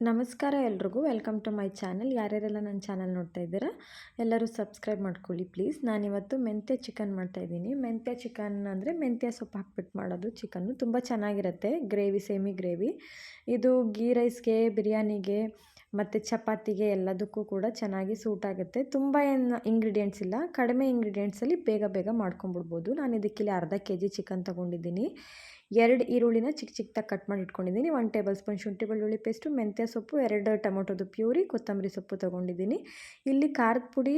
ನಮಸ್ಕಾರ ಎಲ್ರಿಗೂ. Welcome to my channel. ಯಾರ್ಯಾರೆಲ್ಲ ನನ್ನ ಚಾನಲ್ ನೋಡ್ತಾ ಇದ್ದೀರಾ ಎಲ್ಲರೂ ಸಬ್ಸ್ಕ್ರೈಬ್ ಮಾಡ್ಕೊಳ್ಳಿ ಪ್ಲೀಸ್. ನಾನಿವತ್ತು ಮೆಂತ್ಯ ಚಿಕನ್ ಮಾಡ್ತಾಯಿದ್ದೀನಿ. ಮೆಂತ್ಯ ಚಿಕನ್ ಅಂದರೆ ಮೆಂತ್ಯ ಸೊಪ್ಪು ಹಾಕ್ಬಿಟ್ಟು ಮಾಡೋದು ಚಿಕನ್ನು. ತುಂಬ ಚೆನ್ನಾಗಿರುತ್ತೆ. Gravy, semi gravy. ಇದು ಗೀ ರೈಸ್ಗೆ, ಬಿರಿಯಾನಿಗೆ ಮತ್ತು ಚಪಾತಿಗೆ ಎಲ್ಲದಕ್ಕೂ ಕೂಡ ಚೆನ್ನಾಗಿ ಸೂಟ್ ಆಗುತ್ತೆ. ತುಂಬ ಏನು ಇಂಗ್ರೀಡಿಯೆಂಟ್ಸ್ ಇಲ್ಲ, ಕಡಿಮೆ ಇಂಗ್ರೀಡಿಯೆಂಟ್ಸಲ್ಲಿ ಬೇಗ ಬೇಗ ಮಾಡ್ಕೊಂಬಿಡ್ಬೋದು. ನಾನು ಇದಕ್ಕಿಲ್ಲಿ ಅರ್ಧ kg ಚಿಕನ್ ತೊಗೊಂಡಿದ್ದೀನಿ. 2 ಈರುಳ್ಳಿನ ಚಿಕ್ಕ ಚಿಕ್ಕದಾಗಿ ಕಟ್ ಮಾಡಿ ಇಟ್ಕೊಂಡಿದ್ದೀನಿ. 1 ಟೇಬಲ್ ಸ್ಪೂನ್ ಶುಂಠಿ ಬೆಳ್ಳುಳ್ಳಿ ಪೇಸ್ಟು, ಮೆಂತ್ಯ ಸೊಪ್ಪು, 2 ಟೊಮೊಟೊದು ಪ್ಯೂರಿ, ಕೊತ್ತಂಬರಿ ಸೊಪ್ಪು ತೊಗೊಂಡಿದ್ದೀನಿ. ಇಲ್ಲಿ ಖಾರದ ಪುಡಿ,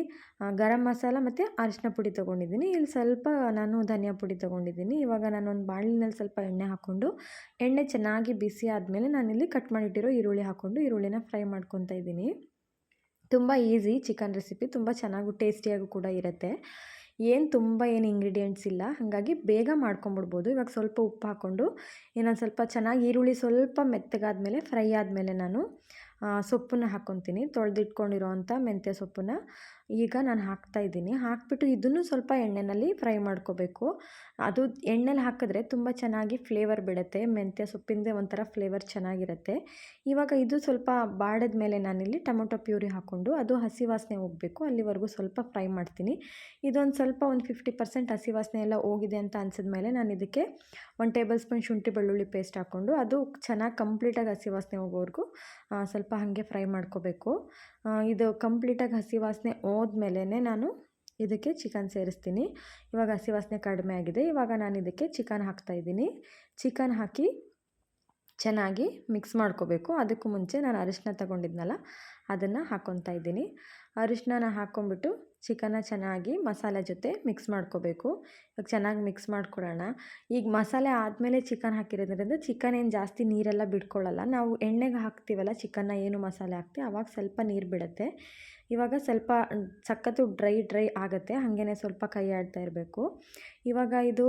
ಗರಂ ಮಸಾಲ ಮತ್ತು ಅರಿಶಿನ ಪುಡಿ ತೊಗೊಂಡಿದ್ದೀನಿ. ಇಲ್ಲಿ ಸ್ವಲ್ಪ ನಾನು ಧನಿಯಾ ಪುಡಿ ತೊಗೊಂಡಿದ್ದೀನಿ. ಇವಾಗ ನಾನೊಂದು ಬಾಣಲಿನಲ್ಲಿ ಸ್ವಲ್ಪ ಎಣ್ಣೆ ಹಾಕ್ಕೊಂಡು, ಎಣ್ಣೆ ಚೆನ್ನಾಗಿ ಬಿಸಿ ಆದಮೇಲೆ ನಾನಿಲ್ಲಿ ಕಟ್ ಮಾಡಿಟ್ಟಿರೋ ಈರುಳ್ಳಿ ಹಾಕ್ಕೊಂಡು ಈರುಳ್ಳಿನ ಫ್ರೈ ಮಾಡ್ಕೊತಾ ಇದ್ದೀನಿ. ತುಂಬ ಈಸಿ ಚಿಕನ್ ರೆಸಿಪಿ, ತುಂಬ ಚೆನ್ನಾಗೂ ಟೇಸ್ಟಿಯಾಗೂ ಕೂಡ ಇರುತ್ತೆ. ತುಂಬ ಇಂಗ್ರೀಡಿಯೆಂಟ್ಸ್ ಇಲ್ಲ, ಹಾಗಾಗಿ ಬೇಗ ಮಾಡ್ಕೊಂಬಿಡ್ಬೋದು. ಇವಾಗ ಸ್ವಲ್ಪ ಉಪ್ಪು ಹಾಕ್ಕೊಂಡು ಇನ್ನೊಂದು ಸ್ವಲ್ಪ ಚೆನ್ನಾಗಿ ಈರುಳ್ಳಿ ಸ್ವಲ್ಪ ಮೆತ್ತಗಾದ್ಮೇಲೆ, ಫ್ರೈ ಆದಮೇಲೆ ನಾನು ಸೊಪ್ಪನ್ನು ಹಾಕ್ಕೊತೀನಿ. ತೊಳೆದಿಟ್ಕೊಂಡಿರೋ ಅಂಥ ಮೆಂತ್ಯ ಸೊಪ್ಪನ್ನು ಈಗ ನಾನು ಹಾಕ್ತಾಯಿದ್ದೀನಿ. ಹಾಕ್ಬಿಟ್ಟು ಇದನ್ನು ಸ್ವಲ್ಪ ಎಣ್ಣೆಯಲ್ಲಿ ಫ್ರೈ ಮಾಡ್ಕೋಬೇಕು. ಅದು ಎಣ್ಣೆಲಿ ಹಾಕಿದ್ರೆ ತುಂಬ ಚೆನ್ನಾಗಿ ಫ್ಲೇವರ್ ಬಿಡುತ್ತೆ. ಮೆಂತ್ಯ ಸೊಪ್ಪಿಂದೇ ಒಂಥರ ಫ್ಲೇವರ್ ಚೆನ್ನಾಗಿರುತ್ತೆ. ಇವಾಗ ಇದು ಸ್ವಲ್ಪ ಬಾಡಿದ ಮೇಲೆ ನಾನಿಲ್ಲಿ ಟೊಮೊಟೊ ಪ್ಯೂರಿ ಹಾಕ್ಕೊಂಡು ಅದು ಹಸಿ ವಾಸನೆ ಹೋಗಬೇಕು, ಅಲ್ಲಿವರೆಗೂ ಸ್ವಲ್ಪ ಫ್ರೈ ಮಾಡ್ತೀನಿ. ಇದೊಂದು ಸ್ವಲ್ಪ 50% ಹಸಿ ವಾಸನೆ ಎಲ್ಲ ಹೋಗಿದೆ ಅಂತ ಅನಿಸಿದ್ಮೇಲೆ ನಾನು ಇದಕ್ಕೆ 1 ಟೇಬಲ್ ಸ್ಪೂನ್ ಶುಂಠಿ ಬೆಳ್ಳುಳ್ಳಿ ಪೇಸ್ಟ್ ಹಾಕ್ಕೊಂಡು ಅದು ಚೆನ್ನಾಗಿ ಕಂಪ್ಲೀಟಾಗಿ ಹಸಿ ವಾಸನೆ ಹೋಗೋವರೆಗೂ ಸ್ವಲ್ಪ ಹಾಗೆ ಫ್ರೈ ಮಾಡ್ಕೋಬೇಕು. ಇದು ಕಂಪ್ಲೀಟಾಗಿ ಹಸಿ ವಾಸನೆ ಹೋದ್ಮೇಲೆ ನಾನು ಇದಕ್ಕೆ ಚಿಕನ್ ಸೇರಿಸ್ತೀನಿ. ಇವಾಗ ಹಸಿ ವಾಸನೆ ಕಡಿಮೆ ಆಗಿದೆ. ಇವಾಗ ನಾನು ಇದಕ್ಕೆ ಚಿಕನ್ ಹಾಕ್ತಾಯಿದ್ದೀನಿ. ಚಿಕನ್ ಹಾಕಿ ಚೆನ್ನಾಗಿ ಮಿಕ್ಸ್ ಮಾಡ್ಕೋಬೇಕು. ಅದಕ್ಕೂ ಮುಂಚೆ ನಾನು ಅರಿಶಿನ ತಗೊಂಡಿದ್ನಲ್ಲ ಅದನ್ನು ಹಾಕ್ಕೊತಾ ಇದ್ದೀನಿ. ಅರಿಶಿನ ಹಾಕ್ಕೊಂಬಿಟ್ಟು ಚಿಕನ್ನ ಚೆನ್ನಾಗಿ ಮಸಾಲೆ ಜೊತೆ ಮಿಕ್ಸ್ ಮಾಡ್ಕೋಬೇಕು. ಇವಾಗ ಚೆನ್ನಾಗಿ ಮಿಕ್ಸ್ ಮಾಡ್ಕೊಳ್ಳೋಣ. ಈಗ ಮಸಾಲೆ ಆದಮೇಲೆ ಚಿಕನ್ ಹಾಕಿರೋದ್ರಿಂದ ಚಿಕನ್ ಏನು ಜಾಸ್ತಿ ನೀರೆಲ್ಲ ಬಿಟ್ಕೊಳ್ಳಲ್ಲ. ನಾವು ಎಣ್ಣೆಗೆ ಹಾಕ್ತೀವಲ್ಲ ಚಿಕನ್ನ, ಏನು ಮಸಾಲೆ ಹಾಕ್ತೀವಿ ಆವಾಗ ಸ್ವಲ್ಪ ನೀರು ಬಿಡುತ್ತೆ. ಇವಾಗ ಸ್ವಲ್ಪ ಸಖತ್ತು ಡ್ರೈ ಆಗುತ್ತೆ, ಹಾಗೇ ಸ್ವಲ್ಪ ಕೈ ಆಡ್ತಾ ಇರಬೇಕು. ಇವಾಗ ಇದು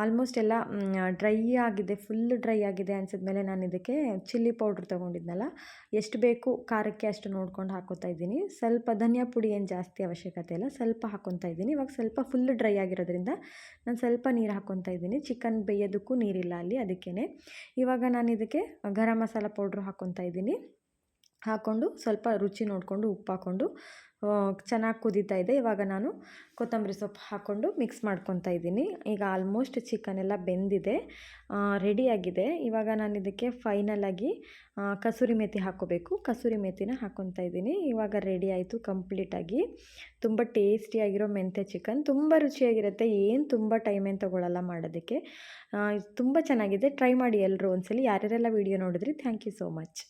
ಆಲ್ಮೋಸ್ಟ್ ಎಲ್ಲ ಡ್ರೈ ಆಗಿದೆ, ಫುಲ್ ಡ್ರೈ ಆಗಿದೆ ಅನಿಸಿದ್ಮೇಲೆ ನಾನು ಇದಕ್ಕೆ ಚಿಲ್ಲಿ ಪೌಡ್ರ್ ತೊಗೊಂಡಿದ್ನಲ್ಲ, ಎಷ್ಟು ಬೇಕು ಖಾರಕ್ಕೆ ಅಷ್ಟು ನೋಡ್ಕೊಂಡು ಹಾಕ್ಕೊತಾ ಇದ್ದೀನಿ. ಸ್ವಲ್ಪ ಧನಿಯಾ ಪುಡಿ ಏನು ಜಾಸ್ತಿ ಅವಶ್ಯಕತೆ ಇಲ್ಲ, ಸ್ವಲ್ಪ ಹಾಕ್ಕೊತಾ ಇದ್ದೀನಿ. ಇವಾಗ ಸ್ವಲ್ಪ ಫುಲ್ ಡ್ರೈ ಆಗಿರೋದ್ರಿಂದ ನಾನು ಸ್ವಲ್ಪ ನೀರು ಹಾಕ್ಕೊತಾ ಇದ್ದೀನಿ. ಚಿಕನ್ ಬೇಯೋದಕ್ಕೂ ನೀರಿಲ್ಲ ಅಲ್ಲಿ, ಅದಕ್ಕೇ. ಇವಾಗ ನಾನು ಇದಕ್ಕೆ ಗರಂ ಮಸಾಲ ಪೌಡ್ರು ಹಾಕ್ಕೊತಾ ಇದ್ದೀನಿ. ಹಾಕ್ಕೊಂಡು ಸ್ವಲ್ಪ ರುಚಿ ನೋಡಿಕೊಂಡು ಉಪ್ಪು ಹಾಕ್ಕೊಂಡು ಚೆನ್ನಾಗಿ ಕುದೀತಾ ಇದೆ. ಇವಾಗ ನಾನು ಕೊತ್ತಂಬರಿ ಸೊಪ್ಪು ಹಾಕ್ಕೊಂಡು ಮಿಕ್ಸ್ ಮಾಡ್ಕೊತಾ ಇದ್ದೀನಿ. ಈಗ ಆಲ್ಮೋಸ್ಟ್ ಚಿಕನ್ ಎಲ್ಲ ಬೆಂದಿದೆ, ರೆಡಿಯಾಗಿದೆ. ಇವಾಗ ನಾನು ಇದಕ್ಕೆ ಫೈನಲಾಗಿ ಕಸೂರಿ ಮೇಥಿ ಹಾಕ್ಕೋಬೇಕು. ಕಸೂರಿ ಮೇಥಿನ ಹಾಕ್ಕೊತಾ ಇದ್ದೀನಿ. ಇವಾಗ ರೆಡಿ ಆಯಿತು ಕಂಪ್ಲೀಟಾಗಿ. ತುಂಬ ಟೇಸ್ಟಿಯಾಗಿರೋ ಮೆಂತ್ಯ ಚಿಕನ್, ತುಂಬ ರುಚಿಯಾಗಿರುತ್ತೆ. ತುಂಬ ಟೈಮ್ ಏನು ತೊಗೊಳ್ಳಲ್ಲ ಮಾಡೋದಕ್ಕೆ. ತುಂಬ ಚೆನ್ನಾಗಿದೆ. ಟ್ರೈ ಮಾಡಿ ಎಲ್ಲರೂ ಒಂದ್ಸಲಿ. ಯಾರ್ಯಾರೆಲ್ಲ ವೀಡಿಯೋ ನೋಡಿದ್ರಿ, ಥ್ಯಾಂಕ್ ಯು ಸೋ ಮಚ್.